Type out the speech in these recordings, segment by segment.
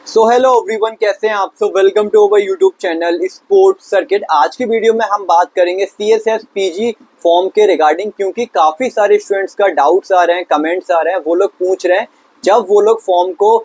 So hello everyone, कैसे हैं आप सब। Welcome to our YouTube channel sports circuit. आज की वीडियो में हम बात करेंगे सीएसएस पीजी फॉर्म के रिगार्डिंग, क्योंकि काफ़ी सारे स्टूडेंट्स का डाउट्स आ रहे हैं, कमेंट्स आ रहे हैं। वो लोग पूछ रहे हैं जब वो लोग फॉर्म को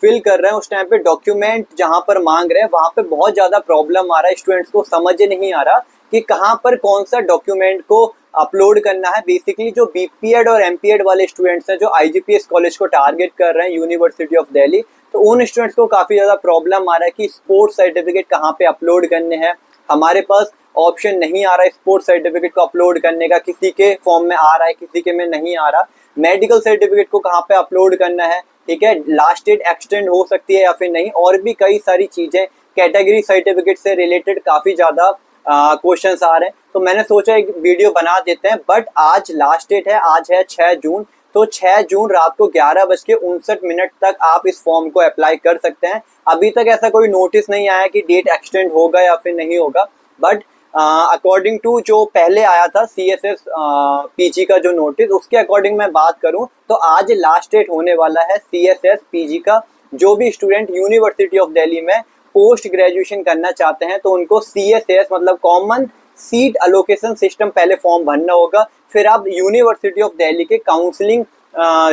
फिल कर रहे हैं उस टाइम पे डॉक्यूमेंट जहां पर मांग रहे हैं वहां पे बहुत ज़्यादा प्रॉब्लम आ रहा है। स्टूडेंट्स को समझ नहीं आ रहा कि कहाँ पर कौन सा डॉक्यूमेंट को अपलोड करना है। बेसिकली जो बीपीएड और एमपीएड वाले स्टूडेंट्स हैं जो आईजीपीएस कॉलेज को टारगेट कर रहे हैं, यूनिवर्सिटी ऑफ दिल्ली, तो उन स्टूडेंट्स को काफ़ी ज़्यादा प्रॉब्लम आ रहा है कि स्पोर्ट्स सर्टिफिकेट कहाँ पे अपलोड करने हैं। हमारे पास ऑप्शन नहीं आ रहा है स्पोर्ट्स सर्टिफिकेट को अपलोड करने का। किसी के फॉर्म में आ रहा है, किसी के में नहीं आ रहा। मेडिकल सर्टिफिकेट को कहाँ पे अपलोड करना है, ठीक है, लास्ट डेट एक्सटेंड हो सकती है या फिर नहीं, और भी कई सारी चीज़ें। कैटेगरी सर्टिफिकेट से रिलेटेड काफ़ी ज़्यादा क्वेश्चंस आ रहे हैं, तो मैंने सोचा एक वीडियो बना देते हैं। बट आज लास्ट डेट है, आज है 6 जून, तो 6 जून रात को 11:59 तक आप इस फॉर्म को अप्लाई कर सकते हैं। अभी तक ऐसा कोई नोटिस नहीं आया कि डेट एक्सटेंड होगा या फिर नहीं होगा। बट अकॉर्डिंग टू जो पहले आया था सीएसएस पीजी का जो नोटिस, उसके अकॉर्डिंग मैं बात करूं तो आज लास्ट डेट होने वाला है सीएसएस पीजी का। जो भी स्टूडेंट यूनिवर्सिटी ऑफ दिल्ली में पोस्ट ग्रेजुएशन करना चाहते हैं तो उनको सीएसएस मतलब कॉमन सीट अलोकेशन सिस्टम पहले फॉर्म भरना होगा। फिर आप यूनिवर्सिटी ऑफ दिल्ली के काउंसलिंग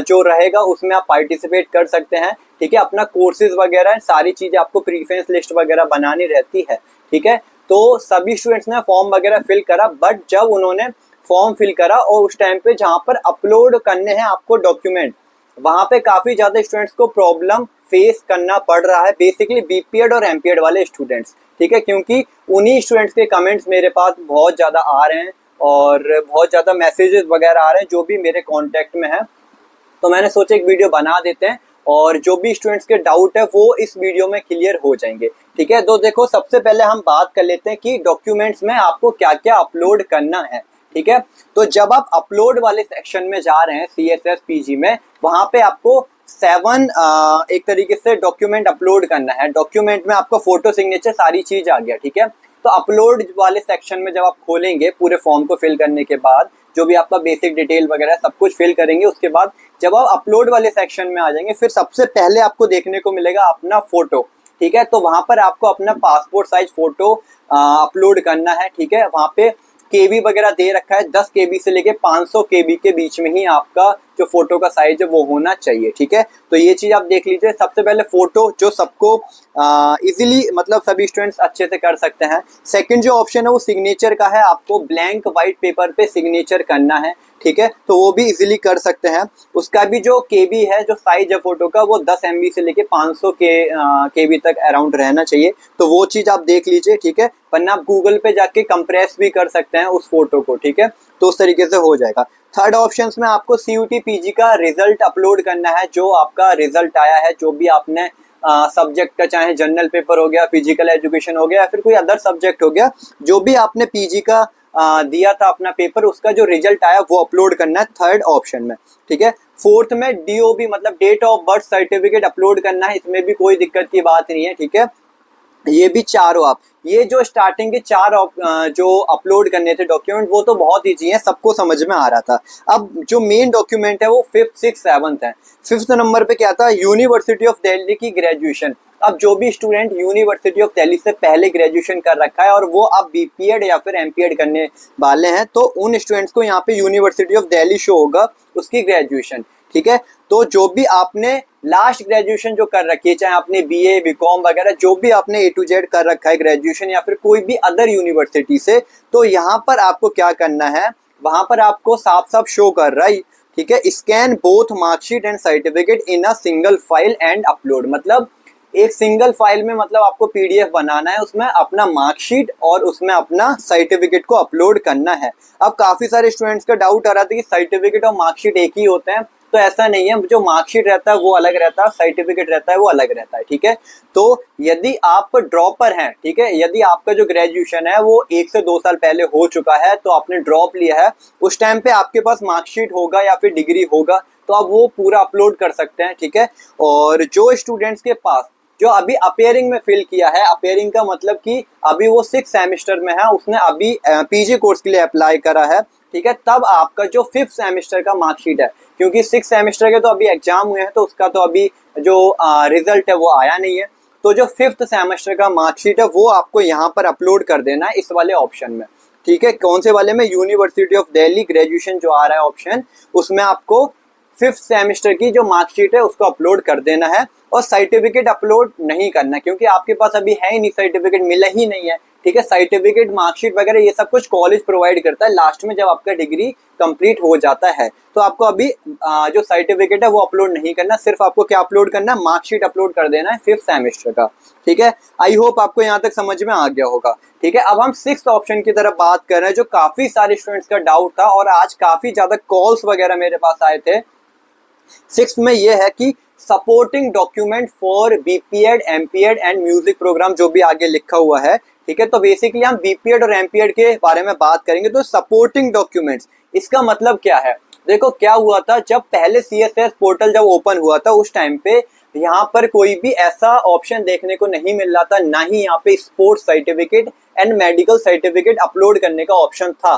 जो रहेगा उसमें आप पार्टिसिपेट कर सकते हैं, ठीक है। अपना कोर्सेज वगैरह सारी चीज़ें आपको प्रीफरेंस लिस्ट वगैरह बनानी रहती है, ठीक है। तो सभी स्टूडेंट्स ने फॉर्म वगैरह फिल करा, बट जब उन्होंने फॉर्म फिल करा और उस टाइम पे जहाँ पर अपलोड करने हैं आपको डॉक्यूमेंट, वहाँ पे काफ़ी ज़्यादा स्टूडेंट्स को प्रॉब्लम फेस करना पड़ रहा है। बेसिकली बीपीएड और एमपीएड वाले स्टूडेंट्स, ठीक है, क्योंकि उन्हीं स्टूडेंट्स के कमेंट्स मेरे पास बहुत ज़्यादा आ रहे हैं और बहुत ज़्यादा मैसेजेस वगैरह आ रहे हैं जो भी मेरे कांटेक्ट में है। तो मैंने सोचा एक वीडियो बना देते हैं और जो भी स्टूडेंट्स के डाउट है वो इस वीडियो में क्लियर हो जाएंगे, ठीक है। तो देखो, सबसे पहले हम बात कर लेते हैं कि डॉक्यूमेंट्स में आपको क्या क्या अपलोड करना है, ठीक है। तो जब आप अपलोड वाले सेक्शन में जा रहे हैं सीएसएस पीजी में, वहां पे आपको 7 एक तरीके से डॉक्यूमेंट अपलोड करना है। डॉक्यूमेंट में आपका फोटो, सिग्नेचर, सारी चीज आ गया, ठीक है। तो अपलोड वाले सेक्शन में जब आप खोलेंगे पूरे फॉर्म को फिल करने के बाद, जो भी आपका बेसिक डिटेल वगैरह सब कुछ फिल करेंगे, उसके बाद जब आप अपलोड वाले सेक्शन में आ जाएंगे, फिर सबसे पहले आपको देखने को मिलेगा अपना फोटो, ठीक है। तो वहां पर आपको अपना पासपोर्ट साइज फोटो अपलोड करना है, ठीक है। वहां पे केबी वगैरह दे रखा है, 10 केबी से लेके 500 केबी के बीच में ही आपका जो फोटो का साइज है वो होना चाहिए, ठीक है। तो ये चीज आप देख लीजिए। सबसे पहले फोटो जो सबको इजीली मतलब सभी स्टूडेंट्स अच्छे से कर सकते हैं। सेकंड जो ऑप्शन है वो सिग्नेचर का है, आपको ब्लैंक व्हाइट पेपर पे सिग्नेचर करना है, ठीक है। तो वो भी इजीली कर सकते हैं। उसका भी जो केबी है, जो साइज है फोटो का, वो 10 MB से लेके 500 केबी तक अराउंड रहना चाहिए। तो वो चीज आप देख लीजिए, ठीक है। वरना आप गूगल पे जाके कंप्रेस भी कर सकते हैं उस फोटो को, ठीक है। तो उस तरीके से हो जाएगा। थर्ड ऑप्शन में आपको सीयूटी पीजी का रिजल्ट अपलोड करना है। जो आपका रिजल्ट आया है, जो भी आपने सब्जेक्ट का, चाहे जनरल पेपर हो गया, फिजिकल एजुकेशन हो गया, या फिर कोई अदर सब्जेक्ट हो गया, जो भी आपने पीजी का दिया था अपना पेपर, उसका जो रिजल्ट आया वो अपलोड करना है थर्ड ऑप्शन में, ठीक है। फोर्थ में डीओबी मतलब date of birth certificate upload करना है। इसमें भी कोई दिक्कत की बात नहीं है, ठीक है। ये भी चारों आप, ये जो स्टार्टिंग के 4 जो अपलोड करने थे डॉक्यूमेंट, वो तो बहुत ईजी है, सबको समझ में आ रहा था। अब जो मेन डॉक्यूमेंट है वो 5th 6th 7th है। 5th नंबर पे क्या था, यूनिवर्सिटी ऑफ दिल्ली की ग्रेजुएशन। अब जो भी स्टूडेंट यूनिवर्सिटी ऑफ दिल्ली से पहले ग्रेजुएशन कर रखा है और वो अब बीपीएड या फिर एमपीएड करने वाले हैं, तो उन स्टूडेंट्स को यहाँ पे यूनिवर्सिटी ऑफ दिल्ली शो होगा उसकी ग्रेजुएशन, ठीक है। तो जो भी आपने लास्ट ग्रेजुएशन जो कर रखी है, चाहे आपने बीए बीकॉम वगैरह जो भी आपने A to Z कर रखा है ग्रेजुएशन, या फिर कोई भी अदर यूनिवर्सिटी से, तो यहाँ पर आपको क्या करना है, वहां पर आपको साफ साफ शो कर रहा है, ठीक है। Scan both marksheet and certificate in a single file and upload. मतलब एक सिंगल फाइल में, मतलब आपको पीडीएफ बनाना है, उसमें अपना मार्कशीट और उसमें अपना सर्टिफिकेट को अपलोड करना है। अब काफी सारे स्टूडेंट्स का डाउट आ रहा था कि सर्टिफिकेट और मार्कशीट एक ही होते हैं, तो ऐसा नहीं है। जो मार्कशीट रहता है वो अलग रहता है, सर्टिफिकेट रहता है वो अलग रहता है, ठीक है। तो यदि आप ड्रॉपर हैं, ठीक है, यदि आपका जो ग्रेजुएशन है वो 1 से 2 साल पहले हो चुका है, तो आपने ड्रॉप लिया है, उस टाइम पे आपके पास मार्कशीट होगा या फिर डिग्री होगा, तो आप वो पूरा अपलोड कर सकते हैं, ठीक है। और जो स्टूडेंट्स के पास जो अभी अपेयरिंग में फिल किया है, अपेयरिंग का मतलब कि अभी वो 6th सेमेस्टर में है, उसने अभी पीजी कोर्स के लिए अप्लाई करा है, ठीक है, तब आपका जो 5th सेमेस्टर का मार्कशीट है, क्योंकि 6 सेमेस्टर के तो अभी एग्जाम हुए हैं तो उसका तो अभी जो रिजल्ट है वो आया नहीं है। तो जो 5th सेमेस्टर का मार्कशीट है वो आपको यहाँ पर अपलोड कर देना है इस वाले ऑप्शन में। ठीक है, कौन से वाले में? यूनिवर्सिटी ऑफ दिल्ली ग्रेजुएशन जो आ रहा है ऑप्शन, उसमें आपको 5th सेमेस्टर की जो मार्कशीट है उसको अपलोड कर देना है और सर्टिफिकेट अपलोड नहीं करना, क्योंकि आपके पास अभी है ही नहीं, सर्टिफिकेट मिला ही नहीं है। ठीक है, सर्टिफिकेट मार्कशीट वगैरह ये सब कुछ कॉलेज प्रोवाइड करता है लास्ट में जब आपका डिग्री कंप्लीट हो जाता है। तो आपको अभी जो सर्टिफिकेट है वो अपलोड नहीं करना, सिर्फ आपको क्या अपलोड करना है? मार्कशीट अपलोड कर देना है 5th सेमेस्टर का। ठीक है, आई होप आपको यहाँ तक समझ में आ गया होगा। ठीक है, अब हम 6th ऑप्शन की तरफ बात कर रहे हैं, जो काफी सारे स्टूडेंट्स का डाउट था और आज काफी ज्यादा कॉल्स वगैरह मेरे पास आए थे। 6th में ये है कि supporting document for BPEd, MPEd and music programme, जो भी आगे लिखा हुआ है। ठीक है, तो बेसिकली हम बीपीएड और एमपीएड के बारे में बात करेंगे। तो सपोर्टिंग डॉक्यूमेंट्स, इसका मतलब क्या है? देखो क्या हुआ था, जब पहले सीएसएस पोर्टल जब ओपन हुआ था उस टाइम पे यहाँ पर कोई भी ऐसा ऑप्शन देखने को नहीं मिल रहा था, ना ही यहाँ पे sports certificate and medical certificate upload करने का ऑप्शन था।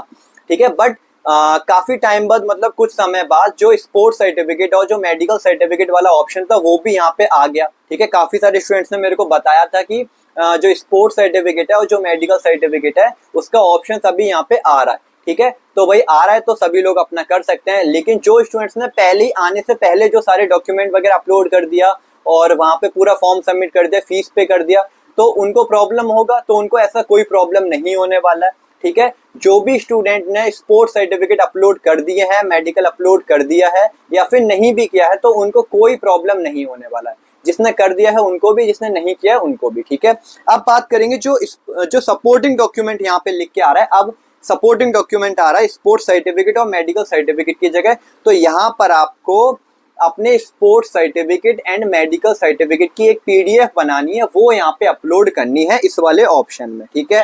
ठीक है, बट काफी टाइम बाद, मतलब कुछ समय बाद, जो स्पोर्ट्स सर्टिफिकेट और जो मेडिकल सर्टिफिकेट वाला ऑप्शन था वो भी यहाँ पे आ गया। ठीक है, काफी सारे स्टूडेंट्स ने मेरे को बताया था कि जो स्पोर्ट्स सर्टिफिकेट है और जो मेडिकल सर्टिफिकेट है उसका ऑप्शन अभी यहाँ पे आ रहा है। ठीक है, तो भाई आ रहा है तो सभी लोग अपना कर सकते हैं, लेकिन जो स्टूडेंट्स ने पहले ही आने से पहले जो सारे डॉक्यूमेंट वगैरह अपलोड कर दिया और वहां पे पूरा फॉर्म सबमिट कर दिया, फीस पे कर दिया, तो उनको प्रॉब्लम होगा। तो उनको ऐसा कोई प्रॉब्लम नहीं होने वाला है। ठीक है, जो भी स्टूडेंट ने स्पोर्ट्स सर्टिफिकेट अपलोड कर दिए हैं, मेडिकल अपलोड कर दिया है या फिर नहीं भी किया है, तो उनको कोई प्रॉब्लम नहीं होने वाला है। जिसने कर दिया है उनको भी, जिसने नहीं किया है उनको भी। ठीक है, अब बात करेंगे जो सपोर्टिंग डॉक्यूमेंट यहाँ पे लिख के आ रहा है। अब सपोर्टिंग डॉक्यूमेंट आ रहा है स्पोर्ट्स सर्टिफिकेट और मेडिकल सर्टिफिकेट की जगह, तो यहाँ पर आपको अपने sports certificate and medical certificate की एक पीडीएफ बनानी है, वो यहाँ पे अपलोड करनी है इस वाले ऑप्शन में। ठीक है,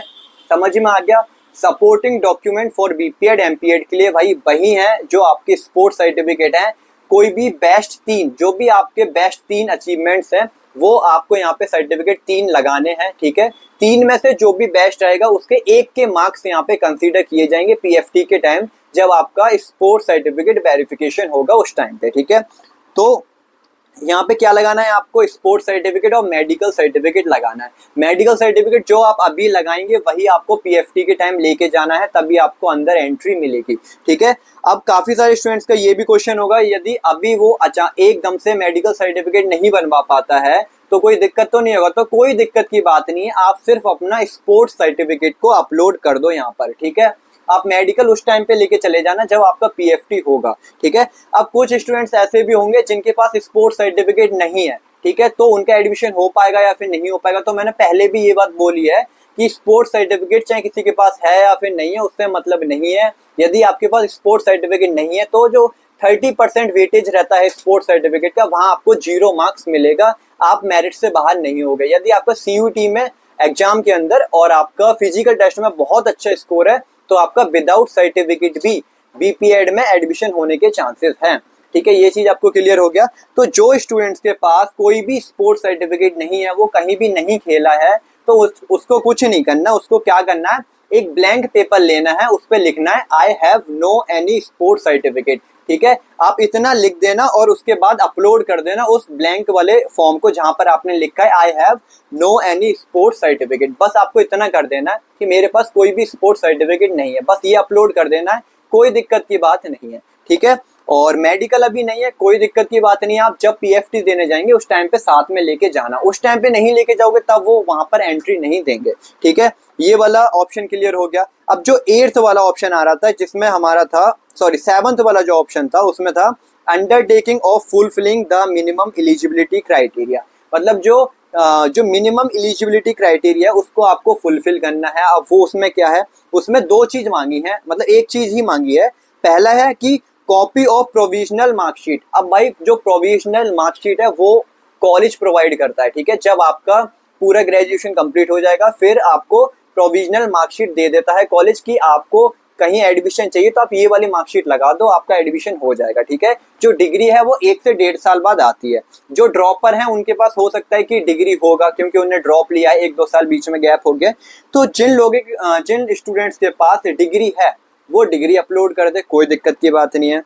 समझ में आ गया? Supporting document for BPEd MPEd के लिए भाई वही है जो आपके स्पोर्ट्स सर्टिफिकेट हैं। कोई भी बेस्ट 3, जो भी आपके बेस्ट 3 अचीवमेंट्स हैं वो आपको यहाँ पे सर्टिफिकेट 3 लगाने हैं। ठीक है, 3 में से जो भी बेस्ट रहेगा उसके 1 के मार्क्स यहाँ पे कंसीडर किए जाएंगे पीएफटी के टाइम, जब आपका स्पोर्ट्स सर्टिफिकेट वेरिफिकेशन होगा उस टाइम पे। ठीक है, तो यहाँ पे क्या लगाना है आपको? स्पोर्ट्स सर्टिफिकेट और मेडिकल सर्टिफिकेट लगाना है। मेडिकल सर्टिफिकेट जो आप अभी लगाएंगे वही आपको पीएफटी के टाइम लेके जाना है, तभी आपको अंदर एंट्री मिलेगी। ठीक है, अब काफी सारे स्टूडेंट्स का ये भी क्वेश्चन होगा, यदि अभी वो एकदम से मेडिकल सर्टिफिकेट नहीं बनवा पाता है तो कोई दिक्कत तो नहीं होगा? तो कोई दिक्कत की बात नहीं है, आप सिर्फ अपना स्पोर्ट्स सर्टिफिकेट को अपलोड कर दो यहाँ पर। ठीक है, आप मेडिकल उस टाइम पे लेके चले जाना जब आपका पीएफटी होगा। ठीक है, अब कुछ स्टूडेंट्स ऐसे भी होंगे जिनके पास स्पोर्ट्स सर्टिफिकेट नहीं है। ठीक है, तो उनका एडमिशन हो पाएगा या फिर नहीं हो पाएगा? तो मैंने पहले भी ये बात बोली है कि स्पोर्ट्स सर्टिफिकेट चाहे किसी के पास है या फिर नहीं है उससे मतलब नहीं है। यदि आपके पास स्पोर्ट्स सर्टिफिकेट नहीं है तो जो 30% वेटेज रहता है स्पोर्ट्स सर्टिफिकेट का, वहां आपको 0 मार्क्स मिलेगा, आप मेरिट से बाहर नहीं हो गए। यदि आपका सीयूटी में एग्जाम के अंदर और आपका फिजिकल टेस्ट में बहुत अच्छा स्कोर है तो आपका विदाउट सर्टिफिकेट भी बीपीएड में एडमिशन होने के चांसेस हैं। ठीक है, ये चीज आपको क्लियर हो गया? तो जो स्टूडेंट्स के पास कोई भी स्पोर्ट्स सर्टिफिकेट नहीं है, वो कहीं भी नहीं खेला है, तो उसको कुछ नहीं करना। उसको क्या करना है? एक ब्लैंक पेपर लेना है, उस पर लिखना है I have no any sports certificate. ठीक है, आप इतना लिख देना और उसके बाद अपलोड कर देना उस ब्लैंक वाले फॉर्म को जहां पर आपने लिखा है I have no any sports certificate. बस आपको इतना कर देना है कि मेरे पास कोई भी स्पोर्ट्स सर्टिफिकेट नहीं है, बस ये अपलोड कर देना है, कोई दिक्कत की बात नहीं है। ठीक है, और मेडिकल अभी नहीं है, कोई दिक्कत की बात नहीं है। आप जब पीएफटी देने जाएंगे उस टाइम पे साथ में लेके जाना, उस टाइम पे नहीं लेके जाओगे तब वो वहां पर एंट्री नहीं देंगे। ठीक है, ये वाला ऑप्शन क्लियर हो गया? अब जो 8th वाला ऑप्शन आ रहा था, जिसमें हमारा था 7th वाला जो ऑप्शन था उसमें था undertaking of fulfilling the minimum eligibility criteria. मतलब जो मिनिमम एलिजिबिलिटी क्राइटेरिया उसको आपको फुलफिल करना है। अब वो उसमें क्या है? उसमें 2 चीज मांगी है, मतलब एक चीज ही मांगी है। पहला है कि कॉपी ऑफ प्रोविजनल मार्कशीट। अब भाई जो प्रोविजनल मार्कशीट है वो कॉलेज प्रोवाइड करता है। ठीक है, जब आपका पूरा ग्रेजुएशन कंप्लीट हो जाएगा फिर आपको प्रोविजनल मार्कशीट दे देता है कॉलेज की, आपको कहीं एडमिशन चाहिए तो आप ये वाली मार्कशीट लगा दो, आपका एडमिशन हो जाएगा। ठीक है, जो डिग्री है वो 1 से 1.5 साल बाद आती है। जो ड्रॉपर हैं उनके पास हो सकता है कि डिग्री होगा क्योंकि उन्हें ड्रॉप लिया है, 1-2 साल बीच में गैप हो गया। तो जिन स्टूडेंट्स के पास डिग्री है वो डिग्री अपलोड कर दे, कोई दिक्कत की बात नहीं है।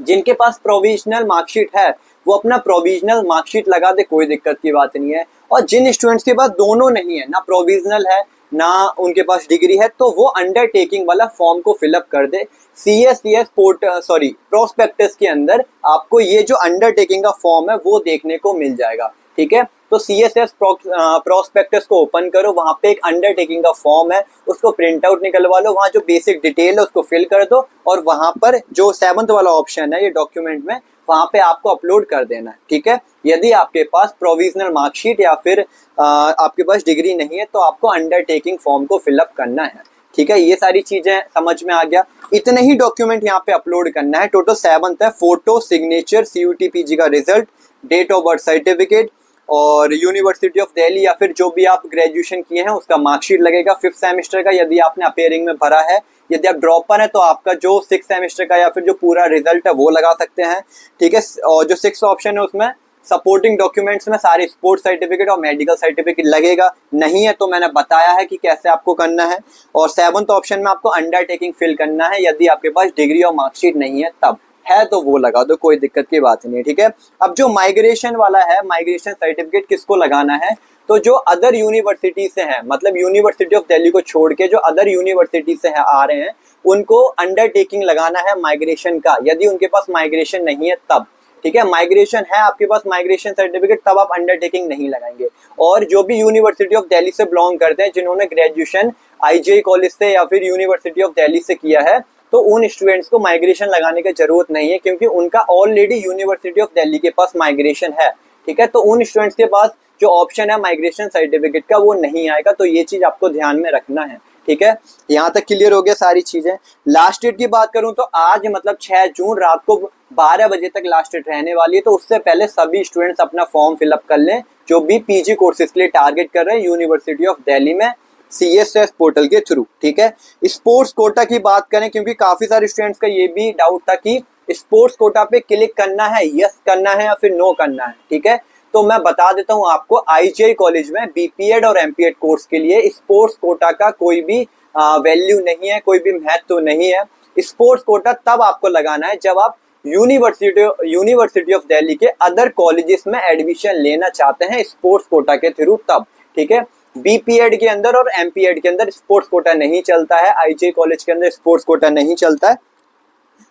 जिनके पास प्रोविजनल मार्कशीट है वो अपना प्रोविजनल मार्कशीट लगा दे, कोई दिक्कत की बात नहीं है। और जिन स्टूडेंट्स के पास दोनों नहीं है, ना प्रोविजनल है ना उनके पास डिग्री है, तो वो अंडरटेकिंग वाला फॉर्म को फिलअप कर दे। CSCS प्रोस्पेक्टस के अंदर आपको ये जो अंडरटेकिंग का फॉर्म है वो देखने को मिल जाएगा, ठीक है। तो CSS प्रोस्पेक्टस को ओपन करो, वहां पे एक अंडरटेकिंग का फॉर्म है, उसको प्रिंट आउट निकलवा लो, वहां जो बेसिक डिटेल है उसको फिल कर दो, और वहां पर जो 7th वाला ऑप्शन है ये डॉक्यूमेंट में, वहां पे आपको अपलोड कर देना है, ठीक है। यदि आपके पास प्रोविजनल मार्कशीट या फिर आपके पास डिग्री नहीं है तो आपको अंडरटेकिंग फॉर्म को फिलअप करना है, ठीक है। ये सारी चीजें समझ में आ गया। इतने ही डॉक्यूमेंट यहाँ पे अपलोड करना है। टोटल 7th है, फोटो, सिग्नेचर, CUT PG का result, date of birth certificate, और यूनिवर्सिटी ऑफ दिल्ली या फिर जो भी आप ग्रेजुएशन किए हैं उसका मार्कशीट लगेगा 5th सेमेस्टर का, यदि आपने अपेयरिंग में भरा है। यदि आप ड्रॉपर है तो आपका जो 6th सेमेस्टर का या फिर जो पूरा रिजल्ट है वो लगा सकते हैं, ठीक है। और जो 6th ऑप्शन है उसमें सपोर्टिंग डॉक्यूमेंट्स में सारे स्पोर्ट्स सर्टिफिकेट और मेडिकल सर्टिफिकेट लगेगा। नहीं है तो मैंने बताया है कि कैसे आपको करना है। और 7th ऑप्शन में आपको अंडरटेकिंग फिल करना है, यदि आपके पास डिग्री और मार्कशीट नहीं है तब, है तो वो लगा दो, कोई दिक्कत की बात नहीं है, ठीक है। अब जो माइग्रेशन वाला है, माइग्रेशन सर्टिफिकेट किसको लगाना है, तो जो अदर यूनिवर्सिटी से है, मतलब यूनिवर्सिटी ऑफ दिल्ली को छोड़ के जो अदर यूनिवर्सिटी से है आ रहे हैं, उनको अंडरटेकिंग लगाना है माइग्रेशन का, यदि उनके पास माइग्रेशन नहीं है तब, ठीक है। माइग्रेशन है आपके पास माइग्रेशन सर्टिफिकेट, तब आप अंडरटेकिंग नहीं लगाएंगे। और जो भी यूनिवर्सिटी ऑफ दिल्ली से बिलोंग करते हैं, जिन्होंने ग्रेजुएशन IGI कॉलेज से या फिर यूनिवर्सिटी ऑफ दिल्ली से किया है, तो उन स्टूडेंट्स को माइग्रेशन लगाने की जरूरत नहीं है, क्योंकि उनका ऑलरेडी यूनिवर्सिटी ऑफ दिल्ली के पास माइग्रेशन है, ठीक है। तो उन स्टूडेंट्स के पास जो ऑप्शन है माइग्रेशन सर्टिफिकेट का वो नहीं आएगा, तो ये चीज आपको ध्यान में रखना है, ठीक है। यहाँ तक क्लियर हो गया सारी चीजें। लास्ट डेट की बात करूं तो आज मतलब 6 जून रात को 12 बजे तक लास्ट डेट रहने वाली है, तो उससे पहले सभी स्टूडेंट्स अपना फॉर्म फिलअप कर लें जो भी PG कोर्सेज के लिए टारगेट कर रहे हैं यूनिवर्सिटी ऑफ दिल्ली में CSS पोर्टल के थ्रू, ठीक है। स्पोर्ट्स कोटा की बात करें, क्योंकि काफी सारे स्टूडेंट्स का ये भी डाउट था कि स्पोर्ट्स कोटा पे क्लिक करना है, यस करना है या फिर नो करना है, ठीक है। तो मैं बता देता हूं आपको, IGI कॉलेज में BPEd और MPEd कोर्स के लिए स्पोर्ट्स कोटा का कोई भी वैल्यू नहीं है, कोई भी महत्व नहीं है। स्पोर्ट्स कोटा तब आपको लगाना है जब आप यूनिवर्सिटी ऑफ दिल्ली के अदर कॉलेजेस में एडमिशन लेना चाहते हैं स्पोर्ट्स कोटा के थ्रू, तब, ठीक है। BPEd के अंदर और MPEd के अंदर स्पोर्ट्स कोटा नहीं चलता है, IGI कॉलेज के अंदर स्पोर्ट्स कोटा नहीं चलता है।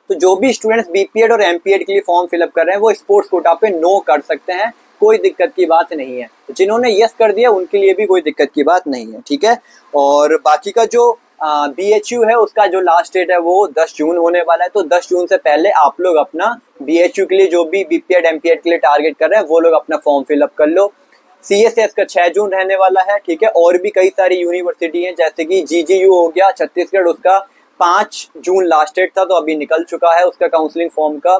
तो जो भी स्टूडेंट्स BPEd और MPEd के लिए फॉर्म फिलअप कर रहे हैं वो स्पोर्ट्स कोटा पे नो कर सकते हैं, कोई दिक्कत की बात नहीं है। जिन्होंने यस कर दिया उनके लिए भी कोई दिक्कत की बात नहीं है, ठीक है। और बाकी का जो BHU है उसका जो लास्ट डेट है वो 10 जून होने वाला है, तो 10 जून से पहले आप लोग अपना BHU के लिए जो भी BPEd MPEd के लिए टारगेट कर रहे हैं वो लोग अपना फॉर्म फिलअप कर लो। CSS का 6 जून रहने वाला है, ठीक है। और भी कई सारी यूनिवर्सिटी हैं, जैसे कि GGU हो गया छत्तीसगढ़, उसका 5 जून लास्ट डेट था, तो अभी निकल चुका है उसका काउंसलिंग फॉर्म का।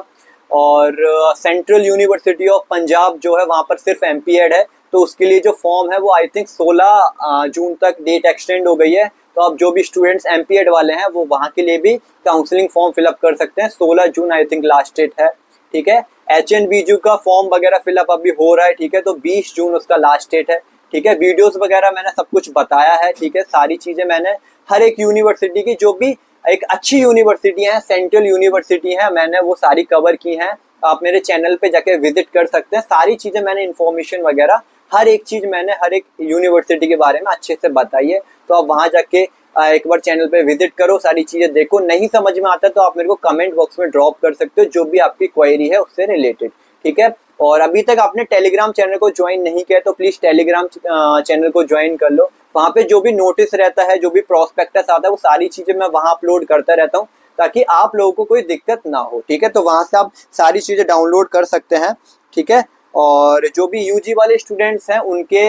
और सेंट्रल यूनिवर्सिटी ऑफ पंजाब जो है वहाँ पर सिर्फ MPEd है, तो उसके लिए जो फॉर्म है वो आई थिंक 16 जून तक डेट एक्सटेंड हो गई है। तो अब जो भी स्टूडेंट्स MPEd वाले हैं वो वहाँ के लिए भी काउंसलिंग फॉर्म फिलअप कर सकते हैं, 16 जून आई थिंक लास्ट डेट है, ठीक है। HNBJU का फॉर्म वगैरह फिलअप अभी हो रहा है, ठीक है, तो 20 जून उसका लास्ट डेट है, ठीक है। वीडियोस वगैरह मैंने सब कुछ बताया है, ठीक है। सारी चीजें मैंने हर एक यूनिवर्सिटी की, जो भी एक अच्छी यूनिवर्सिटी है, सेंट्रल यूनिवर्सिटी है, मैंने वो सारी कवर की हैं। आप मेरे चैनल पे जाके विजिट कर सकते हैं, सारी चीजें मैंने इन्फॉर्मेशन वगैरह हर एक चीज मैंने हर एक यूनिवर्सिटी के बारे में अच्छे से बताई है। तो आप वहां जाके एक बार चैनल पे विजिट करो, सारी चीजें देखो। नहीं समझ में आता तो आप मेरे को कमेंट बॉक्स में ड्रॉप कर सकते हो, जो भी आपकी क्वेरी है उससे रिलेटेड, ठीक है। और अभी तक आपने टेलीग्राम चैनल को ज्वाइन नहीं किया तो प्लीज टेलीग्राम चैनल को ज्वाइन कर लो। वहाँ पे जो भी नोटिस रहता है, जो भी प्रोस्पेक्टस आता है, वो सारी चीजें मैं वहाँ अपलोड करता रहता हूँ, ताकि आप लोगों को कोई दिक्कत ना हो, ठीक है। तो वहां से आप सारी चीजें डाउनलोड कर सकते हैं, ठीक है। और जो भी UG वाले स्टूडेंट्स हैं उनके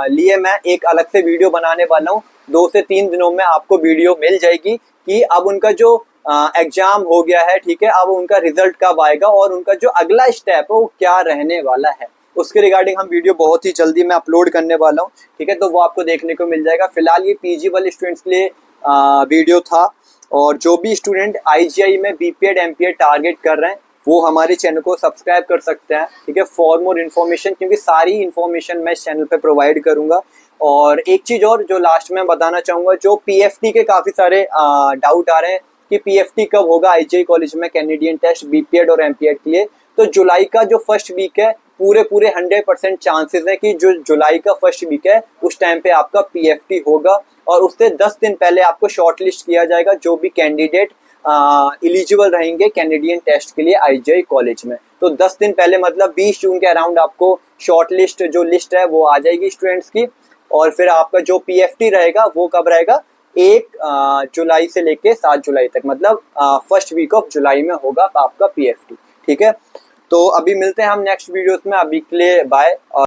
लिए मैं एक अलग से वीडियो बनाने वाला हूँ, 2 से 3 दिनों में आपको वीडियो मिल जाएगी कि अब उनका जो एग्जाम हो गया है, ठीक है, अब उनका रिजल्ट कब आएगा और उनका जो अगला स्टेप है वो क्या रहने वाला है, उसके रिगार्डिंग हम वीडियो बहुत ही जल्दी मैं अपलोड करने वाला हूँ, ठीक है। तो वो आपको देखने को मिल जाएगा। फिलहाल ये PG वाले स्टूडेंट्स के लिए वीडियो था। और जो भी स्टूडेंट IGI में BPEd MPEd टारगेट कर रहे हैं वो हमारे चैनल को सब्सक्राइब कर सकते हैं, ठीक है, फॉर मोर इन्फॉर्मेशन, क्योंकि सारी इन्फॉर्मेशन मैं इस चैनल पे प्रोवाइड करूंगा। और एक चीज और जो लास्ट में बताना चाहूंगा, जो PFT के काफी सारे डाउट आ रहे हैं कि पीएफटी कब होगा आईजीआई कॉलेज में, कैनेडियन टेस्ट बीपीएड और एमपीएड के लिए। तो जुलाई का जो फर्स्ट वीक है पूरे 100% चांसेस है कि जो जुलाई का फर्स्ट वीक है उस टाइम पे आपका पीएफटी होगा, और उससे 10 दिन पहले आपको शॉर्ट लिस्ट किया जाएगा जो भी कैंडिडेट एलिजिबल रहेंगे कैनेडियन टेस्ट के लिए आईजीआई कॉलेज में। तो 10 दिन पहले मतलब 20 जून के अराउंड आपको शॉर्ट लिस्ट जो लिस्ट है वो आ जाएगी स्टूडेंट्स की। और फिर आपका जो पीएफटी रहेगा वो कब रहेगा, 1 जुलाई से लेके 7 जुलाई तक, मतलब फर्स्ट वीक ऑफ जुलाई में होगा आपका पीएफटी। ठीक है, तो अभी मिलते हैं हम नेक्स्ट वीडियोस में, अभी के लिए बाय।